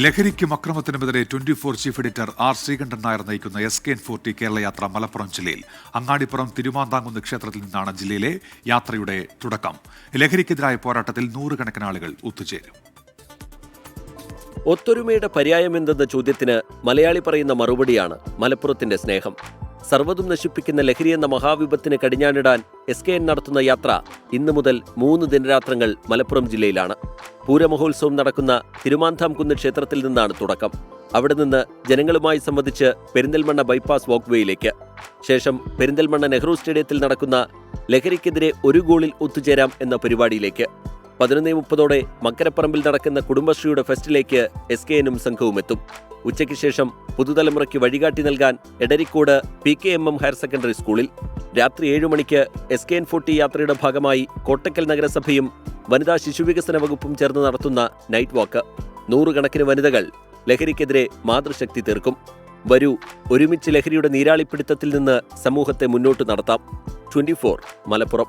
ലഹരിക്കും അക്രമത്തിനുമെതിരെ 24 chief editor R Sreekandan Nair നയിക്കുന്ന SKN40 Kerala യാത്ര മലപ്പുറം ജില്ലയിൽ അങ്ങാടിപ്പുറം തിരുമാന്താംകുന്ന് ക്ഷേത്രത്തിൽ നിന്നാണ് ജില്ലയിലെ യാത്രയുടെ തുടക്കം. ലഹരിക്കെതിരായ പോരാട്ടത്തിൽ നൂറുകണക്കിന് ആളുകൾ ഒത്തുചേരും. ഒത്തൊരുമയുടെ പര്യായമെന്തെന്ന ചോദ്യത്തിന് മലയാളി പറയുന്ന മറുപടിയാണ് മലപ്പുറത്തിന്റെ സ്നേഹം. സർവ്വതും നശിപ്പിക്കുന്ന ലഹരിയെന്ന മഹാവിപത്തിന് കടിഞ്ഞാണിടാൻ SKN നടത്തുന്ന യാത്ര ഇന്നു മുതൽ 3 ദിനരാത്രങ്ങൾ മലപ്പുറം ജില്ലയിലാണ്. പൂരമഹോത്സവം നടക്കുന്ന തിരുമാന്താംകുന്ന് ക്ഷേത്രത്തിൽ നിന്നാണ് തുടക്കം. അവിടെ നിന്ന് ജനങ്ങളുമായി സംവദിച്ച് പെരിന്തൽമണ്ണ ബൈപ്പാസ് വാക്ക്വേയിലേക്ക്, ശേഷം പെരിന്തൽമണ്ണ നെഹ്റു സ്റ്റേഡിയത്തിൽ നടക്കുന്ന ലഹരിക്കെതിരെ ഒരു ഗോളിൽ ഒത്തുചേരാം എന്ന പരിപാടിയിലേക്ക്, 11:30 മക്കരപ്പറമ്പിൽ നടക്കുന്ന കുടുംബശ്രീയുടെ ഫെസ്റ്റിലേക്ക് SKNും സംഘവും എത്തും. ഉച്ചയ്ക്ക് ശേഷം പുതുതലമുറയ്ക്ക് വഴികാട്ടി നൽകാൻ എടരിക്കോട് PKMM ഹയർ സെക്കൻഡറി സ്കൂളിൽ, രാത്രി 7 മണിക്ക് SKN40 യാത്രയുടെ ഭാഗമായി കോട്ടക്കൽ നഗരസഭയും വനിതാ ശിശുവികസന വകുപ്പും ചേർന്ന് നടത്തുന്ന നൈറ്റ് വാക്ക്. നൂറുകണക്കിന് വനിതകൾ ലഹരിക്കെതിരെ മാതൃശക്തി തീർക്കും. വരൂ, ഒരുമിച്ച് ലഹരിയുടെ നീരാളിപ്പിടുത്തത്തിൽ നിന്ന് സമൂഹത്തെ മുന്നോട്ട് നടത്താം. 24 മലപ്പുറം.